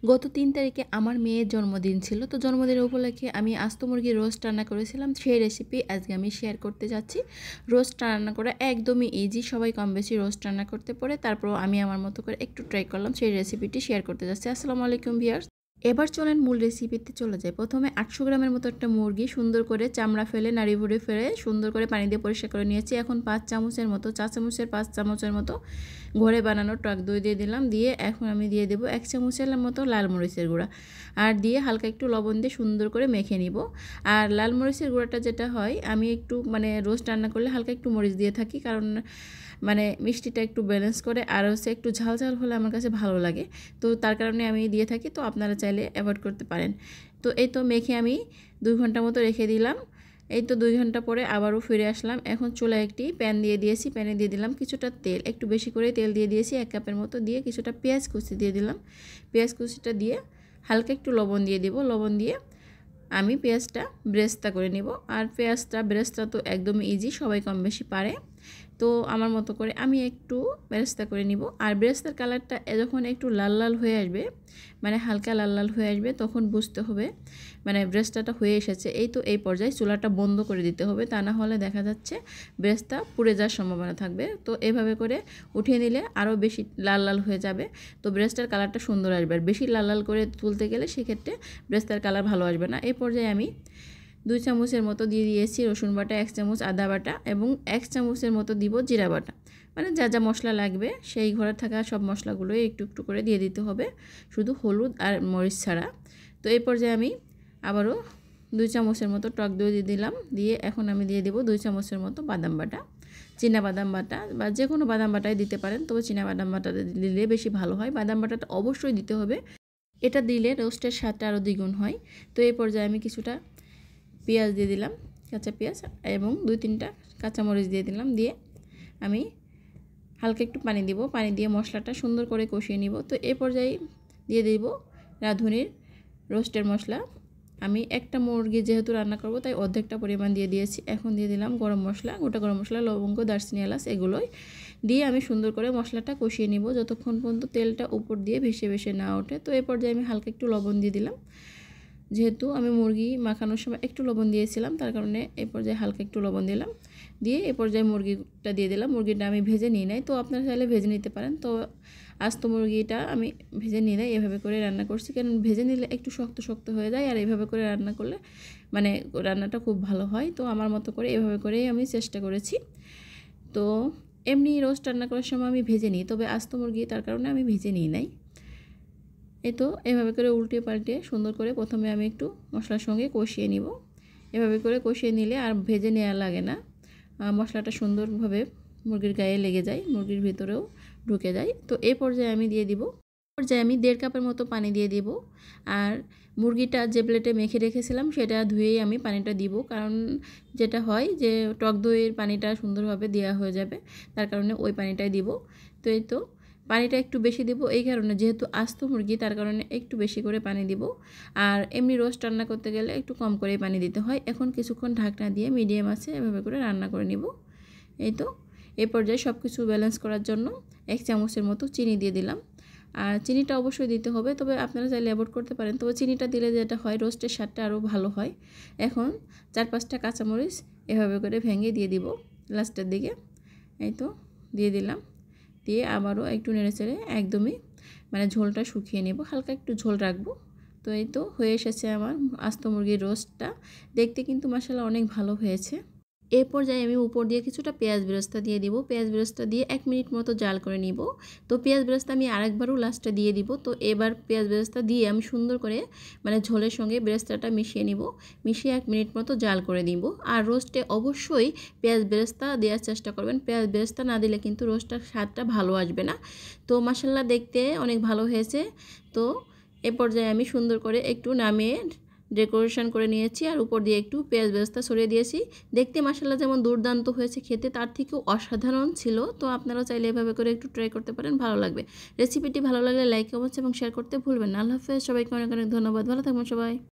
গত ৩ তারিখে আমার মেয়ের জন্মদিন ছিল। তো জন্মদিনের উপলক্ষে আমি আস্ত মুরগির রোস্ট রান্না করেছিলাম। সেই রেসিপি আজকে আমি শেয়ার করতে যাচ্ছি। রোস্ট রান্না করা একদমই ইজি। সবাই কম বেশি রোস্ট রান্না করতে পারে। তারপরও আমি আমার মতো করে একটু ট্রাই করলাম। সেই রেসিপিটি শেয়ার করতে যাচ্ছি। আসসালামু আলাইকুম ভিউয়ার্স। এবার চলেন মূল রেসিপিতে চলে যাই। প্রথমে 800 গ্রামের মতো একটা মুরগি সুন্দর করে চামড়া ফেলে নাড়ি ভুড়ি ফেলে সুন্দর করে পানি দিয়ে পরিষ্কার করে নিয়েছি। এখন 5 চামচের মতো, চা চামচের 5 চামচের মতো ঘরে বানানো টক দই দিয়ে দিলাম। দিয়ে এখন আমি দিয়ে দেবো 1 চামচের মতো লাল মরিচের গুঁড়া, আর দিয়ে হালকা একটু লবণ দিয়ে সুন্দর করে মেখে নিব। আর লাল মরিচের গুঁড়াটা যেটা হয়, আমি একটু রোস্ট রান্না করলে হালকা একটু মরিচ দিয়ে থাকি, কারণ মিষ্টিটা একটু ব্যালেন্স করে, আর হচ্ছে একটু ঝাল ঝাল হলে আমার কাছে ভালো লাগে। তো তার কারণে আমি দিয়ে থাকি। তো আপনারা চাইলে অ্যাভয়েড করতে পারেন। তো এই তো মেখে আমি 2 ঘন্টা মতো রেখে দিলাম। এই তো 2 ঘন্টা পরে আবারও ফিরে আসলাম। এখন চুলায় একটি প্যান দিয়ে দিয়েছি। প্যানে দিয়ে দিলাম কিছুটা তেল, একটু বেশি করে তেল দিয়ে দিয়েছি 1 কাপের মতো। দিয়ে কিছুটা পেঁয়াজ কুচি দিয়ে দিলাম। পেঁয়াজ কুচিটা দিয়ে হালকা একটু লবণ দিয়ে দেব। লবণ দিয়ে আমি পেঁয়াজটা ব্রেস্তা করে নেব। আর পেঁয়াজটা ব্রেস্তা তো একদম ইজি, সবাই কম বেশি পারে। তো আমার মতো করে আমি একটু বেরেস্তা করে নিব। আর বেরেস্তার কালারটা যখন একটু লাল লাল হয়ে আসবে, হালকা লাল লাল হয়ে আসবে, তখন বুঝতে হবে বেরেস্তাটা হয়ে এসেছে। এই তো এই পর্যায়ে চুলাটা বন্ধ করে দিতে হবে, তা না হলে দেখা যাচ্ছে বেরেস্তা পুড়ে যাওয়ার সম্ভাবনা থাকবে। তো এভাবে করে উঠিয়ে নিলে আরও বেশি লাল লাল হয়ে যাবে। তো বেরেস্তার কালারটা সুন্দর আসবে। আর বেশি লাল লাল করে তুলতে গেলে সেক্ষেত্রে বেরেস্তার কালার ভালো আসবে না। এই পর্যায়ে আমি 2 চামচের মতো দিয়ে দিয়েছি রসুন বাটা, 1 চামচ আদা বাটা এবং 1 চামচের মতো দিব জিরা বাটা। যা যা মশলা লাগবে সেই ঘরে থাকা সব মশলাগুলোই একটু একটু করে দিয়ে দিতে হবে, শুধু হলুদ আর মরিচ ছাড়া। তো এই পর্যায়ে আমি আবারও 2 চামচের মতো টক দই দিয়ে দিলাম। দিয়ে এখন আমি দিয়ে দেবো 2 চামচের মতো বাদাম বাটা, চীনা বাদাম বাটা, বা যে কোনো বাদাম বাটাই দিতে পারেন, তবে চীনা বাদাম বাটা দিলে বেশি ভালো হয়। বাদাম বাটাটা অবশ্যই দিতে হবে, এটা দিলে রোস্টের স্বাদটা আরও দ্বিগুণ হয়। তো এই পর্যায়ে আমি কিছুটা পেঁয়াজ দিয়ে দিলাম, কাঁচা পেঁয়াজ, এবং 2-3টা কাঁচামরিচ দিয়ে দিলাম। দিয়ে আমি হালকা একটু পানি দিব। পানি দিয়ে মশলাটা সুন্দর করে কষিয়ে নিব। তো এই পর্যায়ে দিয়ে দিব রাঁধুনির রোস্টের মশলা। আমি একটা মুরগি যেহেতু রান্না করব, তাই অর্ধেকটা পরিমাণ দিয়ে দিয়েছি। এখন দিয়ে দিলাম গরম মশলা, গোটা গরম মশলা, লবঙ্গ, দারচিনি, এলাচ, এগুলোই দিয়ে আমি সুন্দর করে মশলাটা কষিয়ে নিব যতক্ষণ পর্যন্ত তেলটা উপর দিয়ে ভেসে ভেসে না ওঠে। তো এই পর্যায়ে আমি হালকা একটু লবণ দিয়ে দিলাম। যেহেতু আমি মুরগি মাখানোর সময় একটু লবণ দিয়েছিলাম, তার কারণে এই পর্যায়ে হালকা একটু লবণ দিলাম। দিয়ে এই পর্যায়ে মুরগিটা দিয়ে দিলাম। মুরগিটা আমি ভেজে নিই নাই, তো আপনারা চাইলে ভেজে নিতে পারেন। তো আস্ত মুরগিটা আমি ভেজে নিই নাই, এভাবে করে রান্না করছি, কারণ ভেজে নিলে একটু শক্ত শক্ত হয়ে যায়, আর এইভাবে করে রান্না করলে রান্নাটা খুব ভালো হয়। তো আমার মতো করে এভাবে করেই আমি চেষ্টা করেছি। তো এমনি রোস্ট রান্না করার সময় আমি ভেজে নিই, তবে আস্ত মুরগি তার কারণে আমি ভেজে নিই নাই। এই তো এভাবে করে উল্টে পাল্টে সুন্দর করে প্রথমে আমি একটু মশলার সঙ্গে কষিয়ে নিব। এভাবে করে কষিয়ে নিলে আর ভেজে নেওয়া লাগে না, মশলাটা সুন্দরভাবে মুরগির গায়ে লেগে যায়, মুরগির ভিতরেও ঢুকে যায়। তো এই পর্যায়ে আমি দিয়ে দিব, পর্যায়ে আমি 1.5 কাপের মতো পানি দিয়ে দিব। আর মুরগিটা যে প্লেটে মেখে রেখেছিলাম সেটা ধুয়েই আমি পানিটা দিব, কারণ যেটা হয় যে টক দইয়ের পানিটা সুন্দরভাবে দেওয়া হয়ে যাবে, তার কারণে ওই পানিটাই দিব। তো এই তো পানিটা একটু বেশি দিব এই কারণে, যেহেতু আস্ত মুরগি, তার কারণে একটু বেশি করে পানি দিব। আর এমনি রোস্ট রান্না করতে গেলে একটু কম করে পানি দিতে হয়। এখন কিছুক্ষণ ঢাকনা দিয়ে মিডিয়াম আছে এভাবে করে রান্না করে নিব। এই তো এই পর্যায়ে সব কিছু ব্যালেন্স করার জন্য 1 চামচের মতো চিনি দিয়ে দিলাম। আর চিনিটা অবশ্যই দিতে হবে, তবে আপনারা চাইলে অ্যাভয়েড করতে পারেন। তবে চিনিটা দিলে যেটা হয়, রোস্টের স্বাদটা আরও ভালো হয়। এখন 4-5টা কাঁচামরিচ এভাবে করে ভেঙে দিয়ে দিব লাস্টের দিকে। এই তো দিয়ে দিলাম। দিয়ে আবারও একটু নেড়েচেড়ে একদমই ঝোলটা শুকিয়ে নেব, হালকা একটু ঝোল রাখবো। তো এই তো হয়ে এসেছে আমার আস্ত মুরগির রোস্টটা। দেখতে কিন্তু মাশাআল্লাহ অনেক ভালো হয়েছে। এই পর্যায়ে আমি উপর দিয়ে কিছুটা পেঁয়াজ বেরেস্তা দিয়ে দিব। পেঁয়াজ বেরেস্তা দিয়ে 1 মিনিট মতো জাল করে নিব। তো পেঁয়াজ বেরেস্তা আমি আরেকবারও লাস্টে দিয়ে দিব। তো এবার পেঁয়াজ বেরেস্তা দিয়ে আমি সুন্দর করে ঝোলের সঙ্গে বেরেস্তাটা মিশিয়ে নিব। মিশিয়ে 1 মিনিট মতো জাল করে নিব। আর রোস্টে অবশ্যই পেঁয়াজ বেরেস্তা দেওয়ার চেষ্টা করবেন। পেঁয়াজ বেরেস্তা না দিলে কিন্তু রোস্টটার স্বাদটা ভালো আসবে না। তো মাশাআল্লাহ দেখতে অনেক ভালো হয়েছে। তো এ পর্যায়ে আমি সুন্দর করে একটু নামিয়ে ডেকোরেশন করে নিয়েছি, আর উপর দিয়ে একটু পেঁয়াজ বেরেস্তা ছড়িয়ে দিয়েছি। দেখতে মাশাআল্লাহ যেমন দুর্দান্ত হয়েছে, খেতে তার থেকেও অসাধারণ ছিল। তো আপনারাও চাইলে এভাবে করে একটু ট্রাই করতে পারেন, ভালো লাগবে। রেসিপিটি ভালো লাগলে লাইক, কমেন্ট এবং শেয়ার করতে ভুলবেন না। আল্লাহ হাফেজ, সবাইকে অনেক অনেক ধন্যবাদ। ভালো থাকবেন সবাই।